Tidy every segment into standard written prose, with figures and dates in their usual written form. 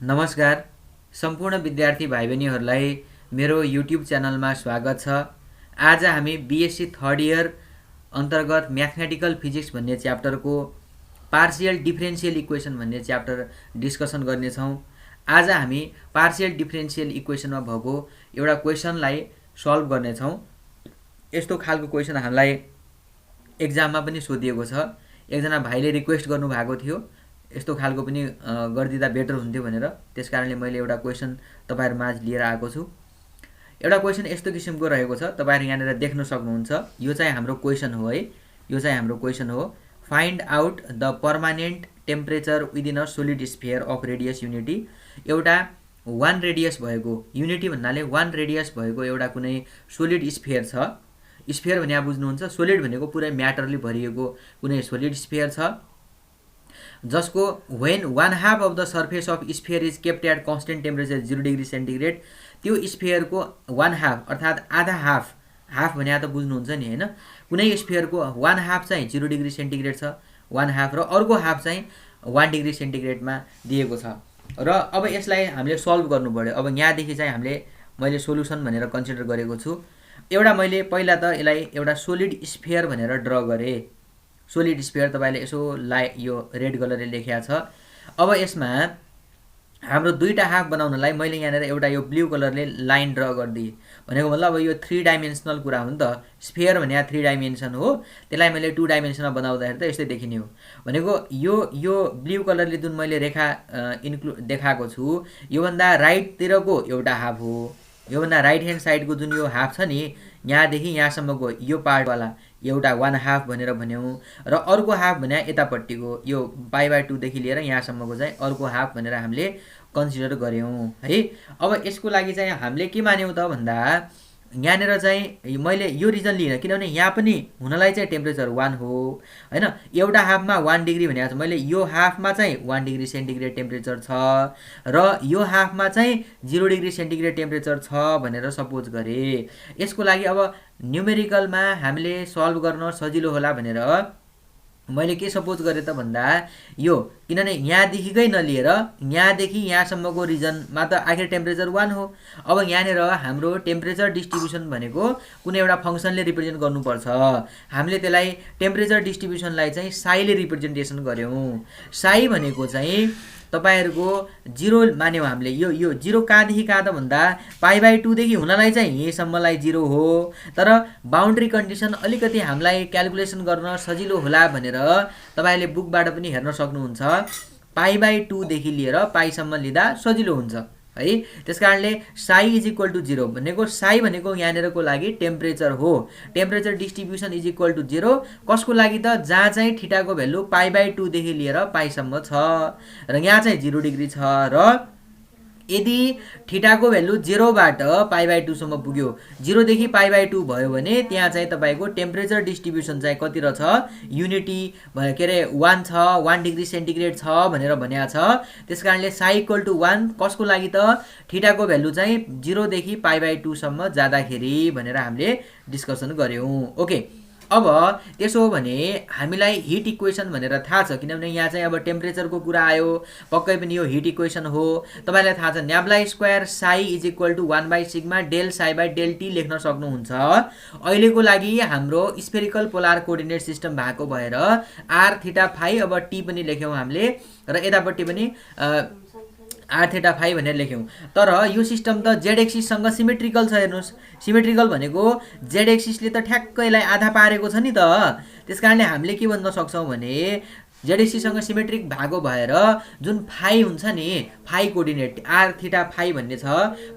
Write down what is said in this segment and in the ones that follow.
नमस्कार सम्पूर्ण विद्यार्थी भाइ बहिनीहरूलाई मेरो युट्युब च्यानलमा स्वागत छ। आज हामी बीएससी थर्ड इयर अन्तर्गत म्याथमेटिकल फिजिक्स भन्ने च्याप्टरको पार्शियल डिफरेन्शियल इक्वेसन भन्ने च्याप्टर डिस्कसन गर्नेछौँ। आज हामी पार्शियल डिफरेन्शियल इक्वेसनमा भएको एउटा क्वेसनलाई सल्भ गर्नेछौँ। यस्तो खालको क्वेसन हामीलाई एक्जाममा पनि सोधिएको छ। एकजना भाइले रिक्वेस्ट गर्नुभएको थियो यस्तो खालको पनि गरिदिँदा बेटर हुन्थ्यो भनेर, त्यसकारणले मैले एउटा क्वेसन तपाईहरु माझ लिएर आएको छु। एउटा क्वेसन यस्तो किसिमको रहेको छ, तपाईहरु यहाँनिर देख्न सक्नुहुन्छ। यो चाहिँ हाम्रो क्वेसन हो है, यो चाहिँ हाम्रो क्वेसन हो। Find out the permanent temperature within a solid sphere of radius unity. एउटा 1 रेडियस भएको, युनिटी भन्नाले 1 रेडियस भएको एउटा कुनै सोलिड स्फियर छ। स्फियर भने बुझ्नुहुन्छ, सोलिड भनेको पुरै म्याटरले भरिएको कुनै सोलिड स्फियर छ जसको when 1/2 of the surface of sphere is kept at constant temperature 0 degree centigrade, त्यो स्फियरको 1/2 अर्थात् आधा हाफ भने त बुझ्नुहुन्छ नि हैन। कुनै स्फियरको 1/2 चाहिँ 0 डिग्री सेन्टिग्रेड छ, 1/2 र अर्को हाफ चाहिँ 1 डिग्री सेन्टिग्रेडमा दिएको छ। र अब यसलाई हामीले सल्भ गर्नु पर्यो। अब यहाँदेखि चाहिँ मैले सोलुसन भनेर कन्सिडर गरेको छु। एउटा मैले पहिला त यसलाई एउटा सोलिड स्फियर भनेर ड्र गरे। सोलिड स्फियर तपाईले यसो यो रेड कलरले लेखेको छ। अब यसमा हाम्रो दुईटा हाफ बनाउनलाई मैले यहाँनिर एउटा यो ब्लू कलरले लाइन ड्र गर्दिए। भनेको मतलब अब यो 3 डाइमेन्सनल कुरा हो नि त। स्फियर भने 3 डाइमेन्सन हो, त्यसलाई मैले 2 डाइमेन्सनमा बनाउँदाखेरि त यस्तै देखिने हो। भनेको यो ब्लू कलरले जुन मैले रेखा देखाएको छु, यो भन्दा राइटतिरको एउटा हाफ हो। यो भन्दा राइट ह्यान्ड साइडको जुन यो हाफ छ नि, यहाँदेखि यहाँसम्मको यो पार्टवाला एउटा 1/2 भनेर भन्यौं, र अर्को हाफ भने यतापट्टिको यो π/2 देखि लिएर यहाँसम्मको चाहिँ अर्को हाफ भनेर हामीले कन्सिडर गर्यौं है। अब यसको लागि चाहिँ हामीले के मान्यौं त भन्दा, यहाँनिर चाहिँ मैले यो रिजन लिएन किनभने यहाँ पनि हुनलाई चाहिँ टेम्परेचर 1 हो हैन। एउटा हाफमा 1 डिग्री भनेको छ, मैले यो हाफमा चाहिँ 1 डिग्री सेन्टिग्रेड टेम्परेचर छ र यो हाफमा चाहिँ 0 डिग्री सेन्टिग्रेड टेम्परेचर छ भनेर सपोज गरे। यसको लागि अब न्युमेरिकलमा हामीले सल्भ गर्न सजिलो होला भनेर मैले के सपोज गरे त भन्दा, यो किनभने यहाँदेखिकै नलिएर यहाँदेखि यहाँसम्मको रिजनमा त आखिर टेम्परेचर 1 हो। अब यहाँनिर हाम्रो टेम्परेचर डिस्ट्रिब्युसन भनेको कुनै एउटा फंक्सनले रिप्रेजेन्ट गर्नुपर्छ। हामीले त्यसलाई टेम्परेचर डिस्ट्रिब्युसनलाई चाहिँ साईले रिप्रेजेन्टेसन गर्यौं। साई भनेको चाहिँ तपाईहरुको 0 मान्यौं हामीले। यो 0 कहाँदेखि कहाँ त भन्दा π/2 देखि हुनलाई चाहिँ यहीसम्मलाई 0 हो, तर बाउन्ड्री कन्डिसन अलिकति हामीलाई क्याल्कुलेसन गर्न सजिलो होला भनेर तपाईले बुकबाट पनि हेर्न सक्नुहुन्छ। π/2 देखि लिएर पाइसम्म लिँदा सजिलो हुन्छ है। त्यसकारणले साई इज इक्वल टु 0 भनेको, साई भनेको यहाँनिरको लागि टेम्परेचर हो। Temperature distribution is equal to 0 कसको लागि त, जहाँ चाहिँ थीटाको भ्यालु π/2 देखि लिएर पाइसम्म छ र यहाँ चाहिँ 0 डिग्री छ। र यदि थीटाको भ्यालु 0 बाट π/2 सम्म पुग्यो, 0 देखि π/2 भयो भने त्यहाँ चाहिँ तपाईको टेम्परेचर डिस्ट्रिब्युसन चाहिँ कति रहेछ, युनिटी के अरे 1 छ, 1 डिग्री सेन्टिग्रेड छ भनेर भनेको छ। त्यसकारणले साई इक्वल टु 1 कसको लागि त, थीटाको भ्यालु चाहिँ 0 देखि π/2 सम्म जाँदाखेरि भनेर हामीले डिस्कसन गर्यौं। ओके, अब त्यसो हो भने हामीलाई हिट इक्वेसन भनेर थाहा छ, किनभने यहाँ चाहिँ अब टेम्परेचरको कुरा आयो, पक्कै पनि यो हिट इक्वेसन हो। तपाईलाई थाहा छ nabla square psi is equal to 1/सिग्मा del psi by del T लेख्न सक्नुहुन्छ। अहिलेको लागि हाम्रो स्फेरिकल पोलार कोअर्डिनेट सिस्टम भएको भएर आर थीटा फाई, अब टी पनि लेख्यौं हामीले र यतापट्टि पनि आर थीटा फाई भनेर लेख्यौं। तर यो सिस्टम त जेड एक्सिस सँग सिमेट्रिकल छ। हेर्नुस्, सिमेट्रिकल भनेको जेड एक्सिसले त ठ्याक्कैलाई आधा पारेको छ नि त। त्यसकारणले हामीले के भन्न सक्छौं भने, जेड एक्सिस सँग सिमेट्रिक भएको भएर जुन फाई हुन्छ नि, phi coordinate r theta phi भन्ने छ,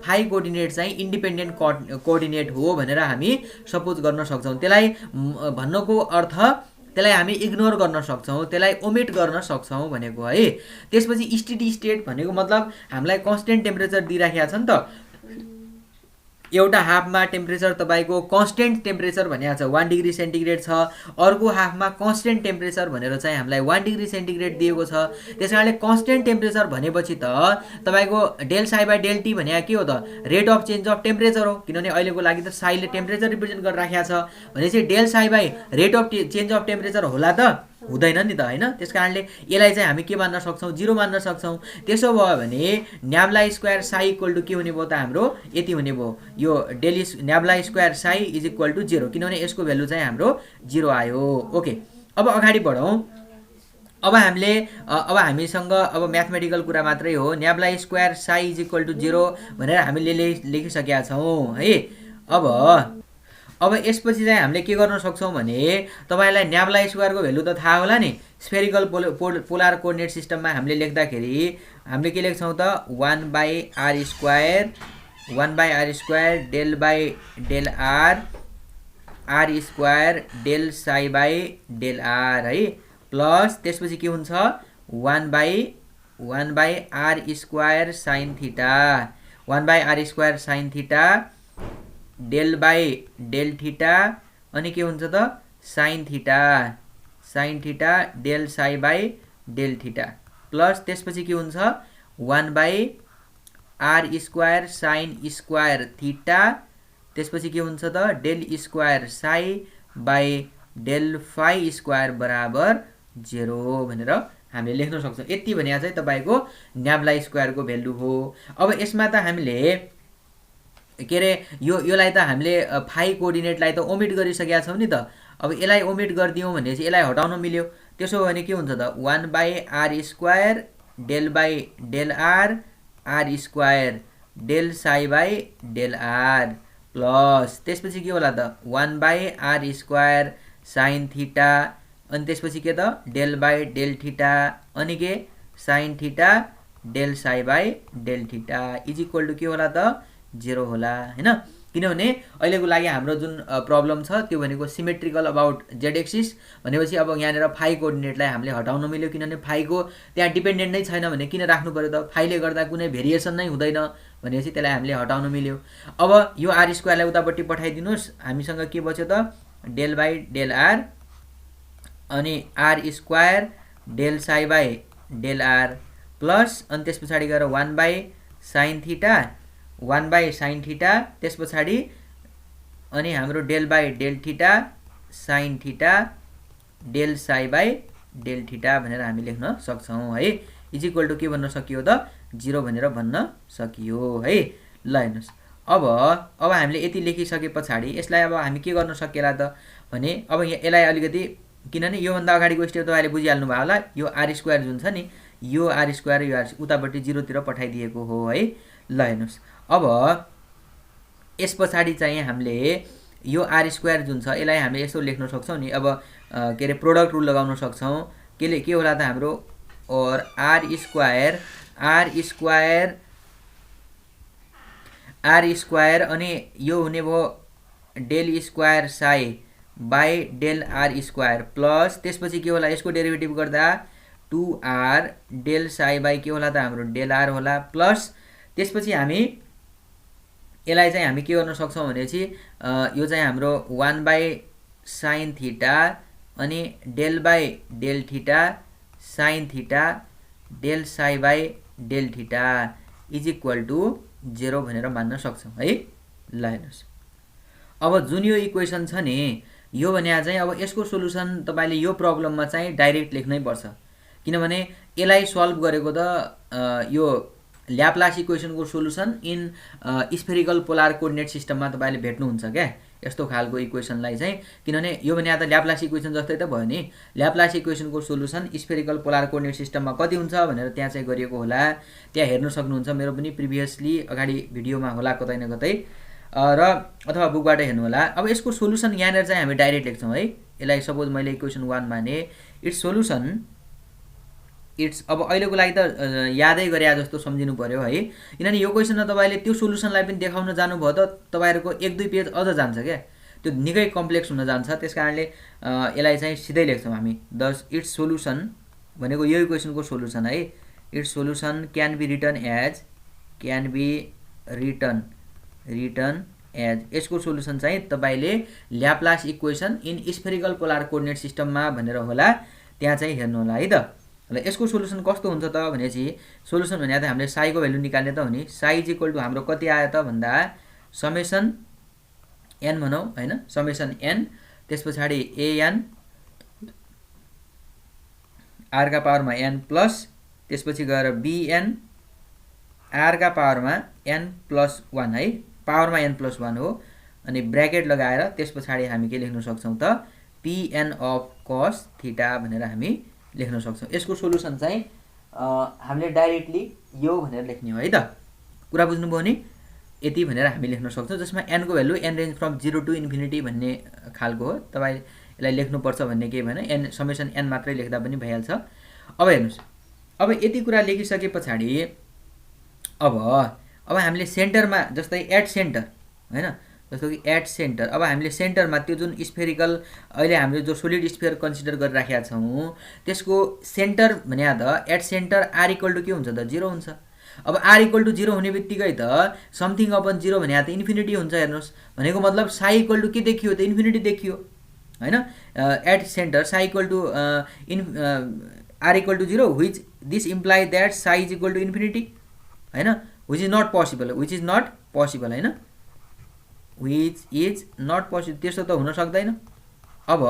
फाई कोअर्डिनेट चाहिँ इन्डिपेन्डेन्ट कोअर्डिनेट हो भनेर हामी सपोज गर्न सक्छौं। त्यसलाई भन्नको अर्थ त्यसलाई हामी इग्नोर गर्न सक्छौं, त्यसलाई ओमिट गर्न सक्छौं भनेको है। त्यसपछि स्टेडी स्टेट भनेको मतलब हामीलाई कन्स्टेन्ट टेम्परेचर दिइराखेको छ नि त। एउटा हाफमा टेम्परेचर तपाईको कन्स्टेन्ट टेम्परेचर भनेको छ 1 डिग्री सेन्टिग्रेड छ, अर्को हाफमा कन्स्टेन्ट टेम्परेचर भनेर चाहिँ हामीलाई 1 डिग्री सेन्टिग्रेड दिएको छ। त्यसकारणले कन्स्टेन्ट टेम्परेचर भनेपछि त तपाईको del psi by del t भने के हो त, rate of change of temperature हो। किनभने अहिलेको लागि त साईले टेम्परेचर रिप्रेजेन्ट गरिराखेको छ भनेपछि del psi by rate of change of temperature होला त हुँदैन नि त हैन। त्यसकारणले यसलाई चाहिँ हामी के मान्न सक्छौँ, 0 मान्न सक्छौँ। त्यसो भयो भने nabla square psi equal to के हुने भयो त हाम्रो यति हुने भयो, यो del nabla square psi is equal to 0, किनभने यसको भ्यालु चाहिँ हाम्रो 0 आयो। ओके, अब अगाडि बढौँ। अब हामीसँग अब म्याथमेटिकल कुरा मात्रै हो। Nabla square psi is equal to 0 भनेर हामीले लेखिसकेका छौँ है। अब यसपछि चाहिँ हामीले के गर्न सक्छौँ भने तपाईँलाई न्याब्ला स्क्वायरको भ्यालु त थाहा होला नि। स्फेरिकल पोलार कोअर्डिनेट सिस्टममा हामीले लेख्दाखेरि हामीले के लेख्छौँ त 1/r square del by del r square del psi by del r है, प्लस त्यसपछि के हुन्छ 1/r square sine theta, 1/r square sine theta del by del theta, अनि के हुन्छ त sine theta del psi by del theta, plus त्यसपछि के हुन्छ 1/r square sine square theta, त्यसपछि के हुन्छ त del square psi by del phi square बराबर 0 भनेर हामीले लेख्न सक्छौँ। यति भने चाहिँ तपाईँको न्याब्ला स्क्वायरको भ्यालु हो। अब यसमा त हामीले के अरे योलाई त हामीले फाई कोअर्डिनेटलाई त ओमिट गरिसकेका छौँ नि त। अब यसलाई ओमिट गरिदियौँ भने चाहिँ यसलाई हटाउन मिल्यो। त्यसो हो भने के हुन्छ त 1/r square del by del r square del psi by del r, plus त्यसपछि के होला त 1/r स्क्वायर साइन थिटा, अनि त्यसपछि के त डेल बाई डेल थिटा, अनि के sine theta del psi by del theta is equal to के होला त 0 होला हैन। किनभने अहिलेको लागि हाम्रो जुन प्रब्लम छ त्यो भनेको सिमेट्रिकल अबाउट जेड एक्सिस भनेपछि अब यहाँनिर फाई कोअर्डिनेटलाई हामीले हटाउन मिल्यो, किनभने फाईको त्यहाँ डिपेन्डेन्ट नै छैन भने किन राख्नु पर्यो त। फाईले गर्दा कुनै भेरिएसन नै हुँदैन भनेपछि त्यसलाई हामीले हटाउन मिल्यो। अब यो आर स्क्वायरलाई उतापट्टि पठाइदिनुहोस्, हामीसँग के बच्यो त डेल बाई डेल आर, अनि r square del psi by del r, plus अनि त्यस पछाडि गएर 1/sin थीटा, त्यस पछाडि अनि हाम्रो del by del theta sine theta del psi by del theta भनेर हामी लेख्न सक्छौँ है। इज इक्वल टु के भन्न सकियो त 0 भनेर भन्न सकियो है। ल हेर्नुहोस्, अब हामीले यति लेखिसके पछाडि यसलाई अब हामी के गर्न सकिएला त भने अब यसलाई अलिकति, किनभने योभन्दा अगाडिको स्टेप तपाईँले बुझिहाल्नु भयो होला। यो आर स्क्वायर जुन छ नि, यो आर स्क्वायर यो आर उतापट्टि 0 तिर पठाइदिएको हो है। ल हेर्नुहोस्, अब यस पछाडि चाहिँ हामीले यो आर स्क्वायर जुन छ यसलाई हामीले यसो लेख्न सक्छौँ नि। अब के अरे प्रोडक्ट रुल लगाउन सक्छौँ। के होला त हाम्रो और आर स्क्वायर अनि यो हुने भयो del square psi by del r square, plus त्यसपछि के होला यसको डेरिभेटिभ गर्दा 2r डेल साई बाई के होला त हाम्रो डेल आर होला, प्लस त्यसपछि हामी यसलाई चाहिँ हामी के गर्न सक्छौँ भनेपछि यो चाहिँ हाम्रो 1/sin थीटा अनि del by del theta sine theta del psi by del theta is equal to 0 भनेर मान्न सक्छौँ है। ल हेर्नुहोस्, अब जुन यो इक्वेसन छ नि यो भने चाहिँ अब यसको सोलुसन तपाईले यो प्रब्लममा चाहिँ डाइरेक्ट लेख्नै पर्छ, किनभने यसलाई सल्भ गरेको त यो ल्याप्लास इक्वेसनको solution in spherical polar coordinate सिस्टममा तपाईले भेट्नुहुन्छ क्या यस्तो खालको इक्वेसनलाई चाहिँ। किनभने यो भने त ल्याप्लास इक्वेसन जस्तै त भयो नि। ल्याप्लास इक्वेसनको सोलुसन स्फेरिकल पोलार कोअर्डिनेट सिस्टममा कति हुन्छ भनेर त्यहाँ चाहिँ गरिएको होला, त्यहाँ हेर्न सक्नुहुन्छ। मेरो पनि प्रिभियसली अगाडि भिडियोमा होला कतै न कतै, र अथवा बुकबाट हेर्नु होला। अब यसको सोलुसन यहाँनिर चाहिँ हामी डाइरेक्ट लेख्छौँ है। यसलाई सपोज मैले इक्वेसन 1 माने, इट्स सोलुसन अब अहिलेको लागि त यादै गरे जस्तो सम्झिनु पर्यो है, किनभने यो क्वेसनमा तपाईँले त्यो सोलुसनलाई पनि देखाउन जानुभयो त तपाईँहरूको 1-2 पेज अझ जान्छ क्या, त्यो निकै कम्प्लेक्स हुन जान्छ। त्यस कारणले यसलाई चाहिँ सिधै लेख्छौँ हामी। दस इट्स सोलुसन भनेको यो इक्वेसनको सोलुसन है। Its solution can be written as यसको सोलुसन चाहिँ तपाईँले Laplace equation in spherical polar coordinate सिस्टममा भनेर होला त्यहाँ चाहिँ हेर्नु होला है त। ल यसको सोलुसन कस्तो हुन्छ त भनेपछि सोलुसन भने त हामीले साईको भ्यालु निकाल्ने त हो नि। साई इज इक्वल टु हाम्रो कति आयो त भन्दा समेसन एन भनौँ हैन, समेसन एन, त्यस पछाडि एएन आर का पावरमा n प्लस त्यसपछि गएर bn आर का पावरमा n प्लस 1 है, पावरमा n प्लस 1 हो। अनि ब्र्याकेट लगाएर त्यस पछाडि हामी के लेख्न सक्छौँ त pn अफ cos थीटा भनेर हामी लेख्न सक्छौँ। यसको सोलुसन चाहिँ हामीले डाइरेक्टली यो भनेर लेख्ने हो है त। कुरा बुझ्नुभयो नि, यति भनेर हामी लेख्न सक्छौँ, जसमा n को value n range from 0 to infinity भन्ने खालको हो। तपाईँ यसलाई लेख्नुपर्छ भन्ने केही भएन, n समेसन n मात्रै लेख्दा पनि भइहाल्छ। अब हेर्नुहोस्, अब यति कुरा लेखिसके पछाडि अब हामीले सेन्टरमा जस्तै एट सेन्टर हैन, जस्तो कि एट सेन्टर, अब हामीले सेन्टरमा त्यो जुन स्फेरिकल अहिले हामीले जो सोलिड स्फियर कन्सिडर गरिराखेका छौँ त्यसको सेन्टर भने त at centre r equal to के हुन्छ त 0 हुन्छ। अब आर इक्वल टु 0 हुने बित्तिकै त समथिङ अपन 0 भने त इन्फिनिटी हुन्छ। हेर्नुहोस्, भनेको मतलब साई इक्वल टु के देखियो त इन्फिनिटी देखियो हैन। At centre psi equal to r equal to 0 which this imply that psi is equal to infinity हैन, which is not possible, which is not possible हैन, व्हिच इज नट पोसिबल, त्यस्तो त हुन सक्दैन। अब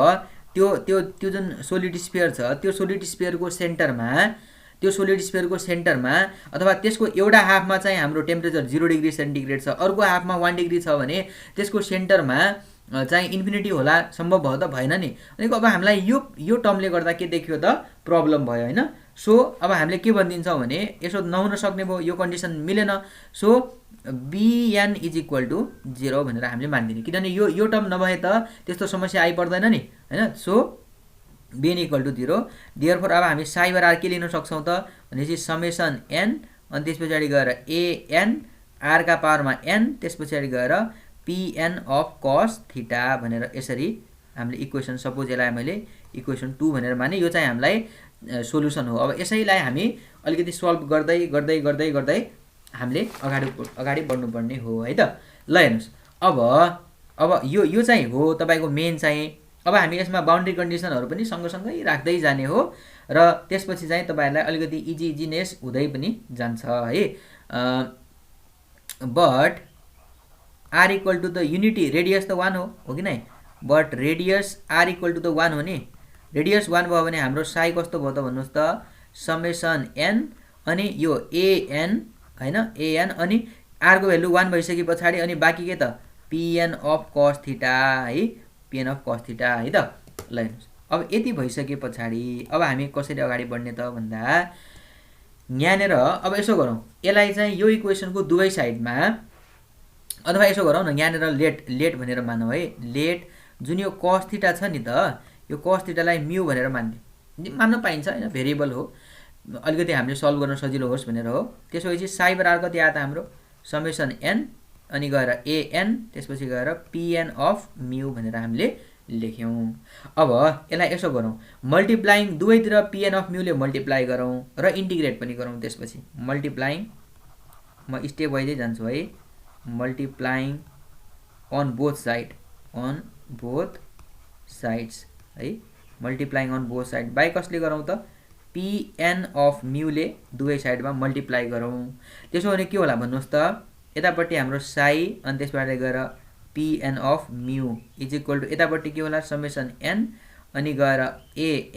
त्यो त्यो त्यो जुन सोलिड स्फियर छ त्यो सोलिड स्फियरको सेन्टरमा, त्यो सोलिड स्फियरको सेन्टरमा अथवा त्यसको एउटा हाफमा चाहिँ हाम्रो टेम्परेचर 0 डिग्री सेन्टिग्रेड छ, अर्को हाफमा 1 डिग्री छ भने त्यसको सेन्टरमा चाहिँ इन्फिनिटी होला, सम्भव भयो त भएन नि। अनि अब हामीलाई यो टर्मले गर्दा के देखियो त प्रब्लम भयो हैन। सो अब हामीले के भनिदिन्छौँ भने यसो नहुन सक्ने भयो, यो कन्डिसन मिलेन, so bn is equal to 0 भनेर हामीले मानिदिने, किनभने यो टर्म नभए त त्यस्तो समस्या आइपर्दैन नि हैन। So bn equal to 0, therefore अब हामी साई बार आर के लिन सक्छौँ त भनेपछि समेसन n अनि त्यस पछाडि गएर an r का पावरमा n त्यस पछाडि गएर pn अफ cos थीटा भनेर यसरी हामीले इक्वेसन, सपोज यसलाई मैले इक्वेसन 2 भनेर माने, यो चाहिँ हामीलाई सोलुसन हो। अब यसैलाई हामी अलिकति सल्भ गर्दै गर्दै गर्दै गर्दै हामीले अगाडि बढ्नुपर्ने हो है त। ल हेर्नुहोस्, अब यो चाहिँ हो तपाईको मेन चाहिँ। अब हामी यसमा बाउन्ड्री कन्डिसनहरु पनि सँगसँगै राख्दै जाने हो र त्यसपछि चाहिँ तपाईहरुलाई अलिकति इजीनेस हुँदै पनि जान्छ है। But r equal to the unity radius त 1 हो कि नै, but radius r equal to the 1 हो नि, रेडियस 1 भयो भने हाम्रो साई कस्तो भयो त भन्नुस् त समेसन n अनि यो an हैन, an अनि r को भ्यालु 1 भइसके पछाडी अनि बाँकी के त pn अफ cos थीटा है, pn अफ cos थीटा है त। ल हेर्नुस्, अब यति भइसके पछाडी अब हामी कसरी अगाडि बढ्ने त भन्दा यहाँनेर अब यसो गरौँ, यसलाई चाहिँ यो इक्वेसनको दुवै साइडमा अथवा यसो गरौँ न, यहाँनेर लेट भनेर मानौँ है, लेट जुन यो cos थीटा छ नि त यो cos थीटालाई म्यू भनेर मान्न पाइन्छ हैन, भेरिएबल हो, अलिकति हामीले सल्भ गर्न सजिलो होस् भनेर हो। त्यसपछि साई बराबर कति आयो त हाम्रो समेसन n अनि गएर an त्यसपछि गएर pn अफ म्यू भनेर हामीले लेख्यौं। अब यसलाई यसो गरौँ, मल्टिप्लाइङ दुवैतिर pn अफ म्यूले मल्टिप्लाई गरौँ र इन्टिग्रेट पनि गरौँ। त्यसपछि मल्टिप्लाइङ, म स्टेप वाइजै जान्छु है, मल्टिप्लाइङ अन बोथ साइड्स है, multiplying on both side by कसले गरौँ त pn अफ म्यूले दुवै साइडमा मल्टिप्लाई गरौँ। त्यसो भने के होला भन्नुहोस् त, यतापट्टि हाम्रो साई अनि त्यसबाट गएर pn of mu is equal to यतापट्टि के होला समेसन n अनि गएर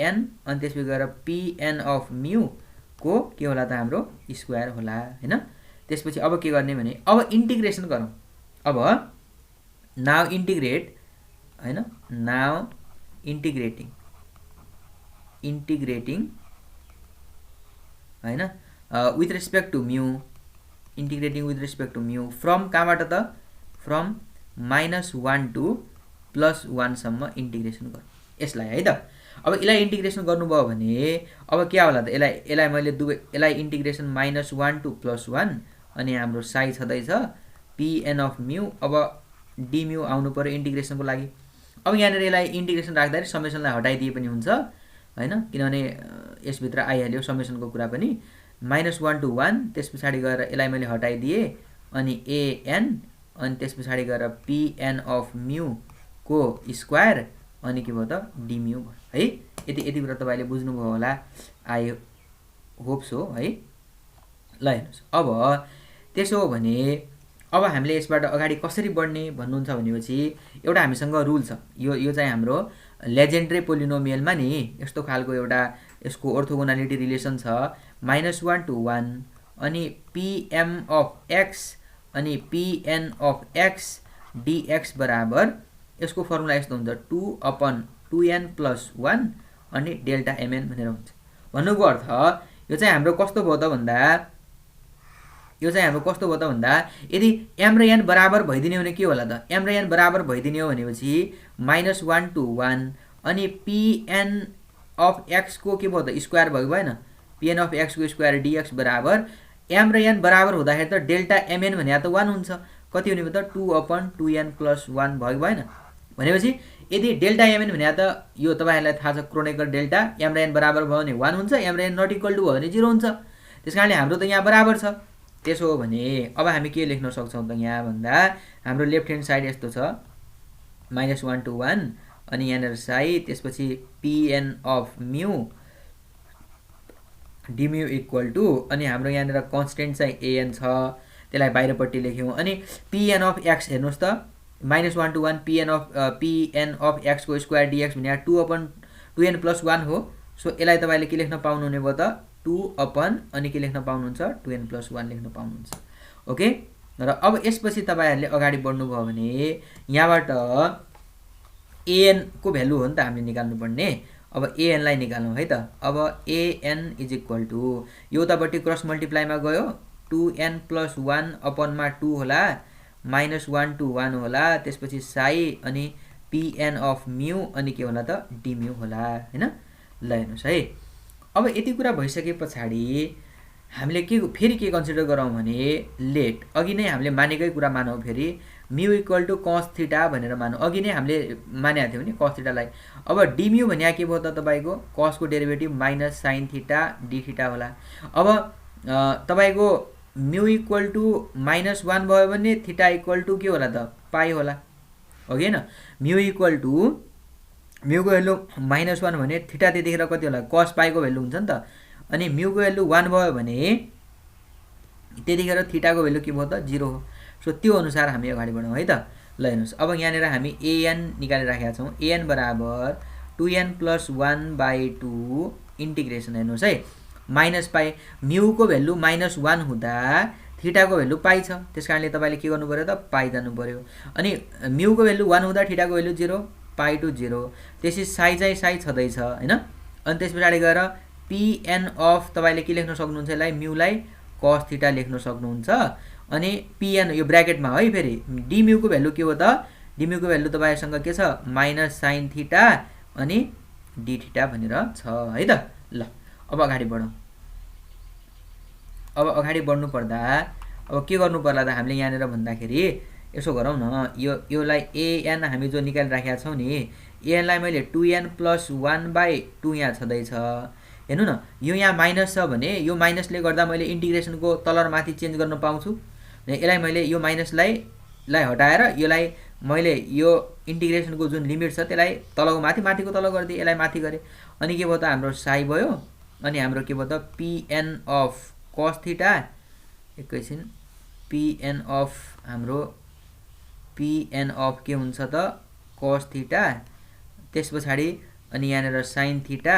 an अनि त्यसपछि गएर pn अफ म्यू को के होला त हाम्रो स्क्वायर होला हैन। त्यसपछि अब के गर्ने भने अब इन्टिग्रेसन गरौँ। अब नाउ इन्टिग्रेट हैन, नाउ इन्टिग्रेटिङ हैन with respect to mu, integrating with respect to mu from कहाँबाट त फ्रम -1 टु +1 सम्म इन्टिग्रेसन गरौँ यसलाई है त। अब यसलाई इन्टिग्रेसन गर्नुभयो भने अब के होला त, यसलाई मैले यसलाई इन्टिग्रेसन -1 टु +1 अनि हाम्रो साई छँदैछ pn अफ म्यू। अब d म्यू आउनु पर्यो इन्टिग्रेसनको लागि। अब यहाँनिर यसलाई इन्टिग्रेसन राख्दाखेरि समेसनलाई हटाइदिए पनि हुन्छ हैन, किनभने यसभित्र आइहाल्यो समेसनको कुरा पनि। -1 टु 1 त्यस पछाडि गएर यसलाई मैले हटाइदिए अनि an अनि त्यस पछाडि गएर pn अफ म्यू को स्क्वायर अनि के भयो त d म्यू है। यति कुरा तपाईले बुझ्नुभयो होला, आई होप सो है। ल हेर्नुस्, अब त्यसो हो भने अब हामीले यसबाट अगाडि कसरी बढ्ने भन्नुहुन्छ भनेपछि एउटा हामीसँग रुल छ, यो चाहिँ हाम्रो लेजेन्ड्रे पोलिनोमियलमा नि यस्तो खालको एउटा यसको orthogonality रिलेसन छ -1 to 1 अनि pm of x अनि pn of x dx बराबर यसको फर्मुला यस्तो हुन्छ 2/2n + 1 अनि डेल्टा mn भनेर हुन्छ। भन्नुको अर्थ यो चाहिँ हाम्रो कस्तो भयो त भन्दा यदि m र n बराबर भइदिने हो भने के होला त m र n बराबर भइदिने हो भनेपछि -1 to 1 अनि pn of x को के भयो त स्क्वायर भयो भएन pn of x को स्क्वायर dx बराबर m र n बराबर हुँदाखेरि त डेल्टा mn भने त 1 हुन्छ। कति हुने भयो त 2/2n + 1 भयो भएन भनेपछि यदि डेल्टा mn भने त यो तपाईहरुलाई थाहा छ क्रोनेकर डेल्टा m र n बराबर भयो भने 1 हुन्छ m र n नट इक्वल टु भयो भने 0 हुन्छ। त्यसकारणले हाम्रो त यहाँ बराबर छ। त्यसो हो भने अब हामी के लेख्न सक्छौं त यहाँ भन्दा हाम्रो लेफ्ट ह्यान्ड साइड यस्तो छ -1 to 1 अनि यहाँनेर साइड त्यसपछि pn of mu dmu equal to अनि हाम्रो यहाँनेर कन्स्टेन्ट चाहिँ an छ त्यसलाई बाहिरपट्टि लेख्यौं अनि pn of x हेर्नुस् त -1 to 1 pn of x को स्क्वायर dx भने 2/2n + 1 हो। सो यसलाई तपाईले के लेख्न पाउनु हुने भयो त 2/ अनि के लेख्न पाउनुहुन्छ 2n + 1 लेख्न पाउनुहुन्छ। ओके र अब यसपछि तपाईहरुले अगाडि बढ्नु भयो भने यहाँबाट an को भ्यालु हो नि त हामीले निकाल्नु पर्ने। अब an लाई निकाल्नु है त। अब an = यो उतापट्टि क्रस मल्टिप्लाईमा गयो 2n + 1/2 होला -1 to 1 होला त्यसपछि साइ अनि pn of mu अनि के होला त dmu होला हैन। ल हेर्नुस् है अब यति कुरा भइसकेपछि हामीले के फेरि के कन्सिडर गरौँ भने लेट अघि नै हामीले मानेकै कुरा मानौ फेरि mu = cos थीटा भनेर मानौ। अघि नै हामीले मानेका थियौ नि cos थीटा लाई। अब dmu भन्या के भयो त तपाईको cos को derivative -sin theta d theta होला। अब तपाईको mu = -1 भयो भने थीटा = के होला त पाई होला हो कि हैन। mu को भ्यालु -1 भने थीटा त्यतिखेर कति होला cos पाई को भ्यालु हुन्छ नि त अनि mu को भ्यालु 1 भयो भने त्यतिखेर थीटा को भ्यालु के भयो त 0 हो। सो त्यो अनुसार हामी अगाडि बढौं है त। ल हेर्नुस् अब यहाँनेर हामी an निकालि राखेका छौं an बराबर 2n + 1/2 इन्टिग्रेसन हेर्नुस् है -पाई mu को भ्यालु -1 हुँदा थीटा को भ्यालु पाई छ त्यसकारणले तपाईले के गर्नु पर्यो त पाई जानु पर्यो अनि mu को भ्यालु 1 हुँदा थीटा को भ्यालु 0 पाई टु 0 त्यसै साइ चाहिँ साइ छदै छ हैन। अनि त्यसपछि गएर pn of तपाईले के लेख्न सक्नुहुन्छ यसलाई mu लाई cos थीटा लेख्न सक्नुहुन्छ अनि pn यो ब्र्याकेटमा है फेरि dmu को भ्यालु के हो त dmu को भ्यालु तपाईसँग के छ -sin थीटा अनि d थीटा भनेर छ है त। ल अब अगाडि बढौं। अब अगाडि बढ्नु पर्दा अब के गर्नु पर्ला त हामीले यहाँनेर भन्दाखेरि यसो गरौँ न योलाई an हामी जो निकालि राखेका छौं नि an लाई मैले 2n + 1/2 यहाँ छदै छ हेर्नु न यो यहाँ माइनस छ भने यो माइनसले गर्दा मैले इन्टिग्रेसनको तल र माथि चेन्ज गर्न पाउँछु। यसलाई मैले यो माइनसलाई हटाएर यसलाई मैले यो इन्टिग्रेसनको जुन लिमिट छ त्यसलाई तलको माथि माथिको तल गर्दिए यसलाई माथि गरे अनि के भयो त हाम्रो साइ भयो अनि हाम्रो के भयो त pn of cos थीटा एकैछिन pn of हाम्रो pn of के हुन्छ त cos थीटा त्यसपछि अनि यहाँनेर sin थीटा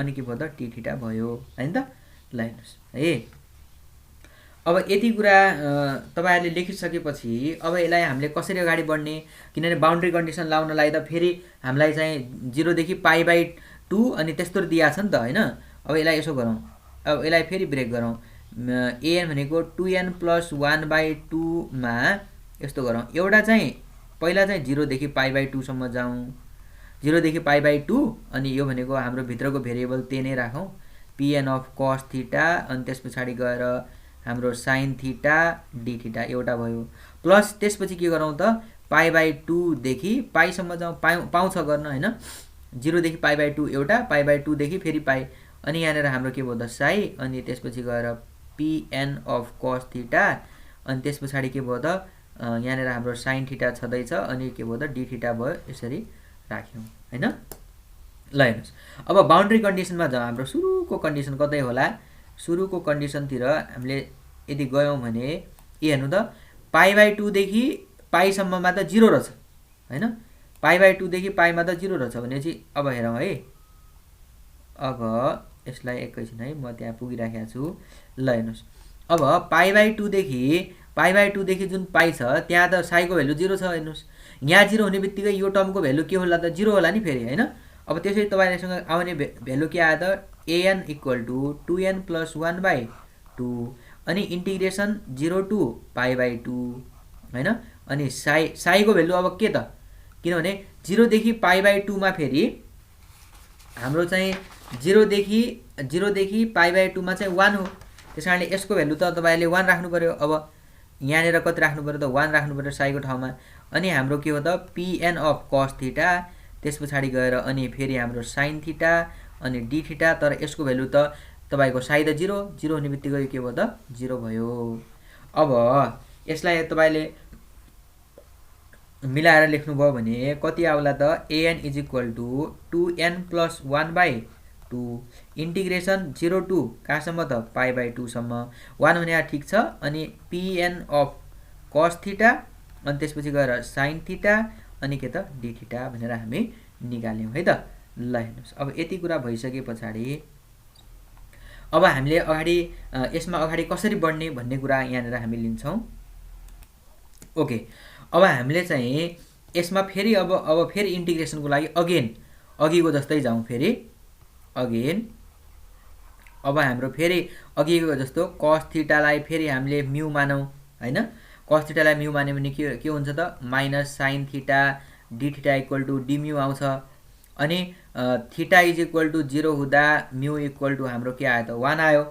अनि के भयो त t थीटा भयो हैन त। ल हेर्नुस् है अब यति कुरा तपाईहरुले लेखिसकेपछि अब यसलाई हामीले कसरी अगाडि बढ्ने किनभने बाउन्ड्री कन्डिसन लाउनलाई त फेरि हामीलाई चाहिँ 0 देखि π/2 अनि त्यस्तो दिया छ नि त हैन। अब यसलाई यसो गरौँ अब यसलाई फेरि ब्रेक गरौँ an भनेको 2n + 1/2 मा यस्तो गरौँ एउटा चाहिँ पहिला चाहिँ 0 देखि π/2 सम्म जाउँ 0 देखि π/2 अनि यो भनेको हाम्रो भित्रको भेरिएबल त्यही नै राखौं pn of cos थीटा अनि त्यसपछि गएर हाम्रो sin थीटा d थीटा एउटा भयो प्लस त्यसपछि के गरौँ त π/2 देखि पाइ सम्म जाउँ पाउँछ गर्न हैन 0 देखि π/2 एउटा π/2 देखि फेरि पाइ अनि यहाँनेर हाम्रो के भयो त साइ अनि त्यसपछि गएर pn of cos थीटा अनि त्यसपछि के भयो त यहाँनेर हाम्रो sin थीटा छदै छ अनि के भयो त d थीटा भयो यसरी राख्यौं हैन। ल हेर्नुस् अब बाउन्ड्री कन्डिसनमा जाउँ हाम्रो सुरुको कन्डिसन कतै होला सुरुको कन्डिसन तिर हामीले यदि गयौं भने हेर्नु त π/2 देखि पाइ सम्ममा त 0 रहेछ हैन π/2 देखि पाइमा त 0 रहेछ भनेपछि अब हेरौं है अब यसलाई एकैछिन है, म त्यहाँ पुगिराखेको छु। ल हेर्नुहोस्, अब पाई/2 देखि जुन पाई छ त्यहाँ त साईको भेल्यु 0 छ। हेर्नुहोस् यहाँ 0 हुने बित्तिकै यो टर्मको भेल्यु के होला त 0 होला नि फेरि होइन। अब त्यसै तपाईँसँग आउने भेल्यु के आयो त an = 2n + 1/2 अनि इन्टिग्रेसन 0 to पाई/2 होइन। अनि साईको भेल्यु अब के त, किनभने 0 देखि पाई/2 मा फेरि हाम्रो चाहिँ 0 देखि पाई/2 मा चाहिँ 1 हो। त्यस कारणले यसको भेल्यु त तपाईँले 1 राख्नु पर्यो। अब यहाँनिर कति राख्नु पर्यो त 1 राख्नु पर्यो साईको ठाउँमा। अनि हाम्रो के हो त pn of cos थीटा, त्यस पछाडि गएर अनि फेरि हाम्रो sin थीटा अनि d थीटा। तर यसको भेल्यु त तपाईँको साई त 0 हुने बित्तिकै के भयो त 0 भयो। अब यसलाई तपाईँले मिलाएर लेख्नुभयो भने कति आउला त an = 2n + 1/2 इन्टिग्रेसन 0 to कहाँसम्म त पाई/2 सम्म। 1 हुने ठिक छ। अनि pn of cos थीटा अनि त्यसपछि गएर sin थीटा अनि के त d थीटा भनेर हामी निकाल्यौँ है त। ल हेर्नुहोस्, अब यति कुरा भइसके पछाडि अब हामीले अगाडि यसमा अगाडि कसरी बढ्ने भन्ने कुरा यहाँनिर हामी लिन्छौँ। ओके, अब हामीले चाहिँ यसमा फेरि अब फेरि इन्टिग्रेसनको लागि अघिको जस्तै जाउँ फेरि अगेन। अब हाम्रो फेरि अघिको जस्तो cos थीटालाई फेरि हामीले म्यू मानौँ होइन। cos थीटालाई म्यू मान्यो भने के हुन्छ त -sin theta d theta = d mu आउँछ। अनि थीटा = 0 हुँदा म्यू = हाम्रो के आयो त 1 आयो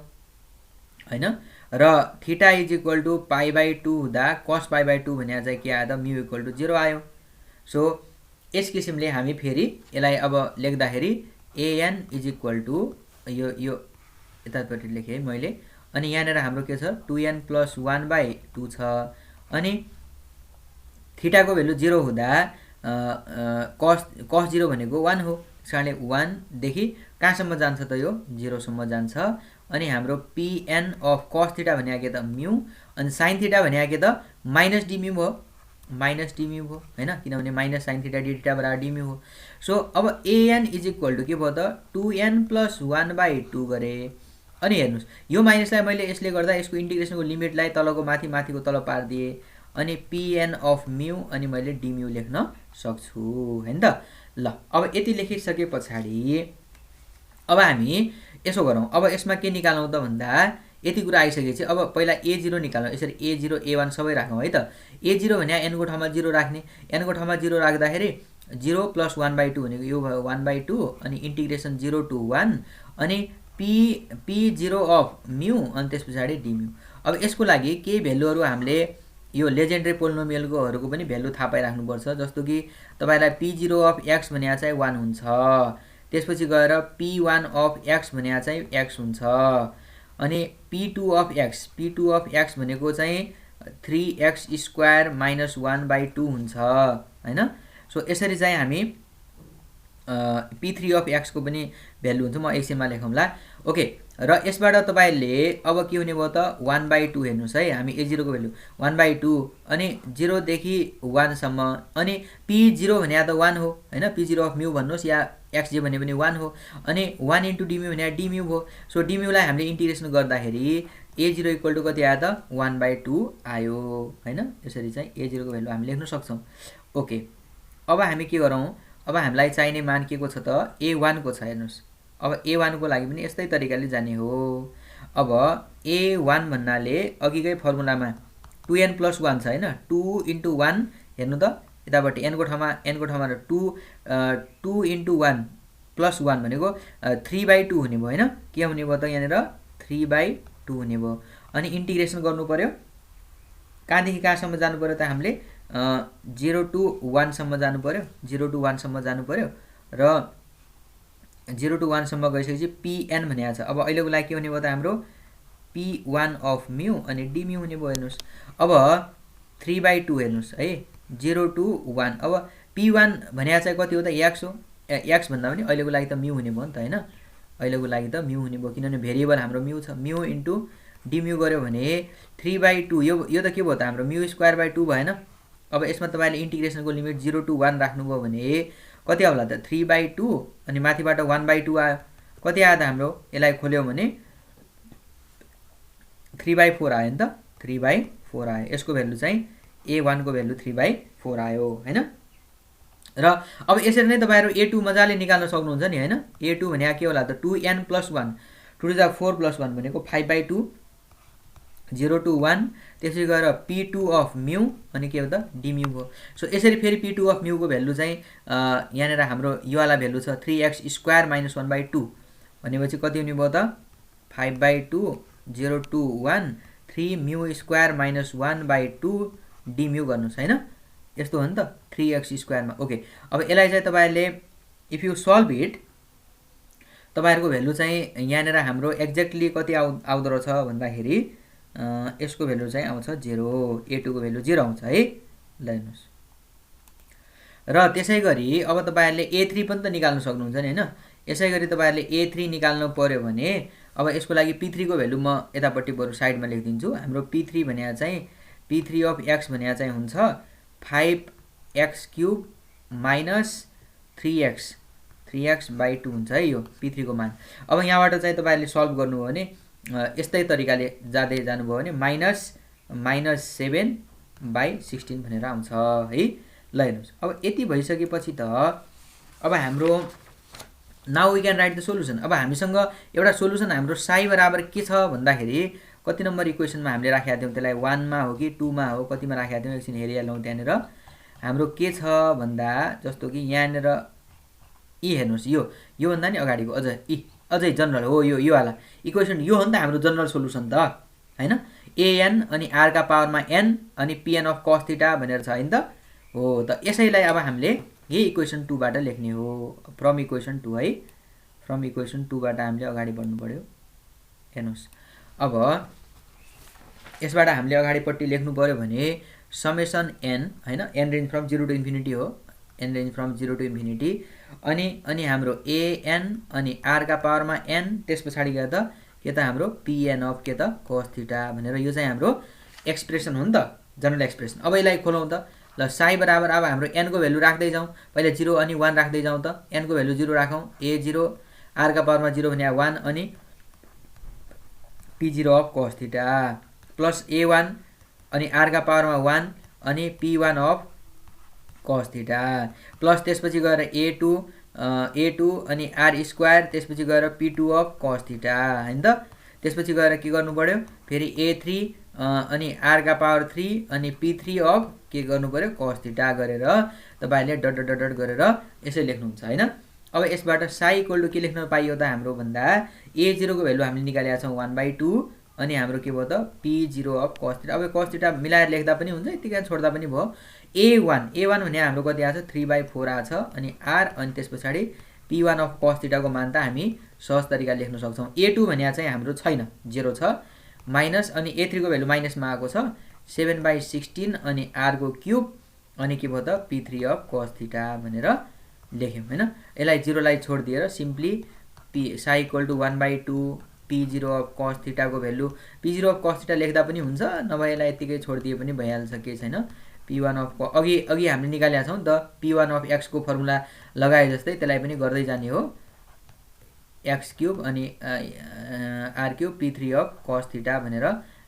होइन। र थीटा = पाई/2 हुँदा cos पाई/2 भने चाहिँ के आयो त म्यू = 0 आयो। सो यस किसिमले हामी फेरि यसलाई अब लेख्दाखेरि an = यो यतापट्टि लेखेँ मैले। अनि यहाँनिर हाम्रो के छ 2n + 1/2 छ। अनि थीटाको भेल्यु 0 हुँदा cos 0 भनेको 1 हो। त्यस कारणले 1 देखि कहाँसम्म जान्छ त यो 0 सम्म जान्छ। अनि हाम्रो pn of cos थीटा भने के त म्यू अनि sin थीटा भने के त -d म्यू हो होइन, किनभने -sin theta d theta = d mu हो। सो अब an = के भयो त 2n + 1/2 गरे। अनि हेर्नुहोस् यो माइनसलाई मैले यसले गर्दा यसको इन्टिग्रेसनको लिमिटलाई तलको माथिको तल पारिदिए। अनि pn of म्यू अनि मैले d म्यू लेख्न सक्छु हैन त। ल अब यति लेखिसके पछाडि अब हामी यसो गरौँ। अब यसमा के निकालौँ त भन्दा यति कुरा आइसकेपछि अब पहिला a0 निकालौँ। यसरी a0 a1 सबै राखौँ है त। a0 भने n को ठाउँमा 0 राख्ने, n को ठाउँमा 0 राख्दाखेरि 0 + 1/2 भनेको यो भयो 1/2 अनि इन्टिग्रेसन 0 to 1 अनि p0 of म्यू अनि त्यस पछाडि d म्यू। अब यसको लागि केही भेल्युहरू हामीले यो लेजेन्डरी पोलिनोमियलकोहरूको पनि भेल्यु थाहा पाइराख्नुपर्छ। जस्तो कि तपाईँलाई p0 of x भने चाहिँ 1 हुन्छ। त्यसपछि गएर p1 of x भने चाहिँ x हुन्छ। अनि p2 of x भनेको चाहिँ 3x² - 1/2 हुन्छ हैन। सो यसरी चाहिँ हामी p3 of x को पनि भेल्यु हुन्छ। म एकछिनमा लेखौँला। ओके, र यसबाट तपाईले अब के हुने भयो त 1/2 हेर्नुस् है। हामी a0 को भेल्यु 1/2 अनि 0 देखि 1 सम्म। अनि p0 भने त 1 हो हैन। p0 of म्यू भन्नुस् या x जे भने पनि 1 हो। अनि 1 * d म्यू भने d म्यू हो। सो d म्यू लाई हामीले इन्टिग्रेसन गर्दाखेरि a0 = कति आयो त 1/2 आयो हैन। यसरी चाहिँ a0 को भेल्यु हामी लेख्न सक्छौं। ओके, अब हामी के गरौँ। अब हामीलाई चाहिने मान के को छ त a1 को छ। हेर्नुस् अब a1 को लागि पनि यस्तै तरिकाले जाने हो। अब a1 भन्नाले अघिकै फर्मुलामा 2n + 1 छ हैन। 2 * 1 हेर्नु त यतापट्टि n को ठाउँमा 2 * 1 + 1 भनेको 3/2 हुने भयो हैन। के हुने भयो त यहाँनिर 3/2 हुने भयो। अनि इन्टिग्रेसन गर्नु पर्यो। कहाँदेखि कहाँसम्म जानु पर्यो त हामीले 0 to 1 सम्म जानु पर्यो। 0 to 1 सम्म जानु पर्यो र 0 to 1 सम्म गइसकेपछि pn भनेको छ। अब अहिलेको लागि के हुने भयो त हाम्रो p1 of म्यू अनि d म्यू हुने भयो। हेर्नुस् अब 3/2 हेर्नुस् है 0 to 1। अब p1 भनेको चाहिँ कति हो त x हो। x भन्दा पनि अहिलेको लागि त म्यू हुने भयो नि त हैन। अहिलेको लागि त म्यू हुने भयो किनभने भेरिएबल हाम्रो म्यू छ। म्यू इन्टु d म्यू गर्यो भने 3/2 यो त के भयो त हाम्रो μ²/2 भएन। अब यसमा तपाईले इन्टिग्रेसनको लिमिट 0 to 1 राख्नुभयो भने कति आउला त 3/2 अनि माथिबाट 1/2 आयो। कति आयो त हाम्रो यसलाई खोल्यौँ भने 3/4 आयो नि त 3/4 आयो यसको भ्यालु चाहिँ a1 को भ्यालु 3/4 आयो हैन र अब यसरी नै तपाईहरु a2 मजाले निकाल्न सक्नुहुन्छ नि हैन a2 भने के होला त 2n + 1 2 to the 4 + 1 भनेको 5/2 0 to 1 त्यसै गरेर p2 of mu अनि के हो त d mu हो सो यसरी फेरि p2 of mu को भ्यालु चाहिँ यहाँनेर हाम्रो यो वाला भ्यालु छ 3x² - 1/2 भनेपछि कति हुने भयो त 5/2 0 to 1 3 mu² - 1/2 d mu गर्नुस् हैन यस्तो हो नि त 3x² मा ओके अब यसलाई चाहिँ तपाईहरुले इफ यु सल्भ इट तपाईहरुको भ्यालु चाहिँ यहाँनेर हाम्रो एक्ज्याक्टली कति आउँदो रहेछ भन्दाखेरि यसको भ्यालु चाहिँ आउँछ 0 a2 को भ्यालु 0 आउँछ है ल हेर्नुस् र त्यसैगरी अब तपाईहरुले a3 पनि त निकाल्न सक्नुहुन्छ नि हैन यसैगरी तपाईहरुले a3 निकाल्नु पर्यो भने अब यसको लागि p3 को भ्यालु म यतापट्टि बरु साइडमा लेखिदिन्छु हाम्रो p3 भन्या चाहिँ p3 of x भन्या चाहिँ हुन्छ 5x³ - 3x/2 हुन्छ है यो p3 को मान अब यहाँबाट चाहिँ तपाईहरुले सल्भ गर्नुभयो भने यस्तै तरिकाले जादै जानुभयो भने -7/16 भनेर आउँछ है ल हेर्नुस् अब यति भइसकेपछि त अब हाम्रो now we can write the solution अब हामीसँग एउटा सोलुसन हाम्रो साई बराबर के छ भन्दाखेरि कति नम्बर इक्वेसनमा हामीले राखेका थियौं त्यसलाई 1 मा हो कि 2 मा हो कतिमा राखेका थियौं एकछिन हेरिहालौं त्यहाँनेर हाम्रो के छ भन्दा जस्तो कि यहाँनेर ई हेर्नुस् यो भन्दा नि अगाडिको अझै जनरल हो यो वाला इक्वेसन यो हो नि त हाम्रो जनरल सोलुसन त हैन an अनि r का पावरमा n अनि pn of cos θ भनेर छ हैन त हो त यसैलाई अब हामीले यही इक्वेसन 2 बाट लेख्ने हो फ्रम इक्वेसन 2 है फ्रम इक्वेसन 2 बाट हामीले अगाडि बढ्नु पर्यो हेर्नुस् अब यसबाट हामीले अगाडिपट्टि लेख्नु पर्यो भने समेसन n हैन n range from 0 to infinity हो n range from 0 to infinity अनि हाम्रो an अनि r का पावरमा n त्यसपछि गएर त के त हाम्रो pn of के त cos θ भनेर यो चाहिँ हाम्रो एक्सप्रेसन हो नि त जनरल एक्सप्रेसन अब यसलाई खोलौं त ल साई बराबर अब हाम्रो n को भ्यालु राख्दै जाउँ पहिले 0 अनि 1 राख्दै जाउँ त n को भ्यालु 0 राखौं a0 r का पावरमा 0 भने 1 अनि p0 of cos θ plus a1 अनि r का पावरमा 1 अनि p1 of cos θ प्लस त्यसपछि गएर a2 अनि r² त्यसपछि गएर p2 of cos θ हैन त त्यसपछि गएर के गर्नु पर्यो फेरि a3 अनि r का पावर 3 अनि p3 of के गर्नु पर्यो cos θ गरेर तपाईहरुले डट डट डट गरेर यसै लेख्नुहुन्छ हैन अब यसबाट साई इक्वल टु के लेख्न पाइयो त हाम्रो भन्दा a0 को भ्यालु हामीले निकालेका छौं 1/2 अनि हाम्रो के भयो त p0 of cos θ अब cos θ मिलाएर लेख्दा पनि हुन्छ यतिकै छोड्दा पनि भयो a1 भने हाम्रो कति आछ 3/4 आछ अनि r अनि त्यसपछि p1 of cos θ को मान त हामी सहज तरिकाले लेख्न सक्छौं a2 भन्या चाहिँ हाम्रो छैन 0 छ माइनस अनि a3 को भ्यालु माइनसमा आको छ 7/16 अनि r को क्यूब अनि के भयो त p3 of cos θ भनेर लेख्यौं हैन यसलाई 0 लाई छोड्दिएर simply p psi equal to 1/2 p0 of cos θ को भ्यालु p0 of cos θ लेख्दा पनि हुन्छ नभए यसलाई यतिकै छोड्दिए पनि भइहाल्छ के छैन p1 of अघि हामीले निकालेका छौं द p1 of x को फर्मुला लगाए जस्तै त्यसलाई पनि गर्दै जाने हो x³ अनि r³ p3 of cos θ भनेर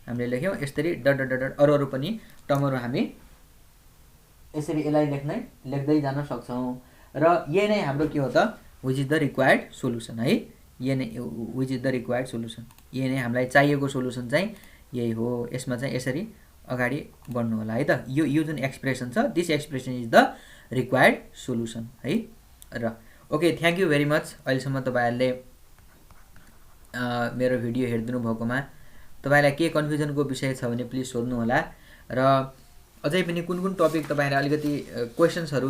हामीले लेख्यौं यसरी डट डट डट अरु पनि टर्महरु हामी यसरी यसलाई लेख्दै जान सक्छौं र यही नै हाम्रो के हो त which is the required solution है यही नै which is the required solution यही नै हामीलाई चाहिएको सोलुसन चाहिँ यही हो यसमा चाहिँ यसरी अगाडि बढ्नु होला है त यो जुन एक्सप्रेसन छ this expression is the required solution है र okay thank you very much अहिलेसम्म तपाईहरुले मेरो भिडियो हेर्दिनु भएकोमा तपाईलाई के कन्फ्युजनको विषय छ भने प्लिज सोध्नु होला र अझै पनि कुन टपिक तपाईहरुले अलिकति क्वेशन्सहरु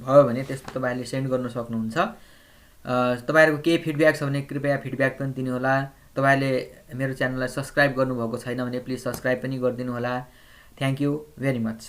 भयो भने त्यस्तो तपाईहरुले सेन्ड गर्न सक्नुहुन्छ तपाईहरुको के फिडब्याक छ भने कृपया फिडब्याक पनि दिनु होला तपाईहरुले मेरो च्यानललाई सब्स्क्राइब गर्नु भएको छैन भने प्लिज सब्स्क्राइब पनि गरिदिनु होला थ्यांक यू भेरी मच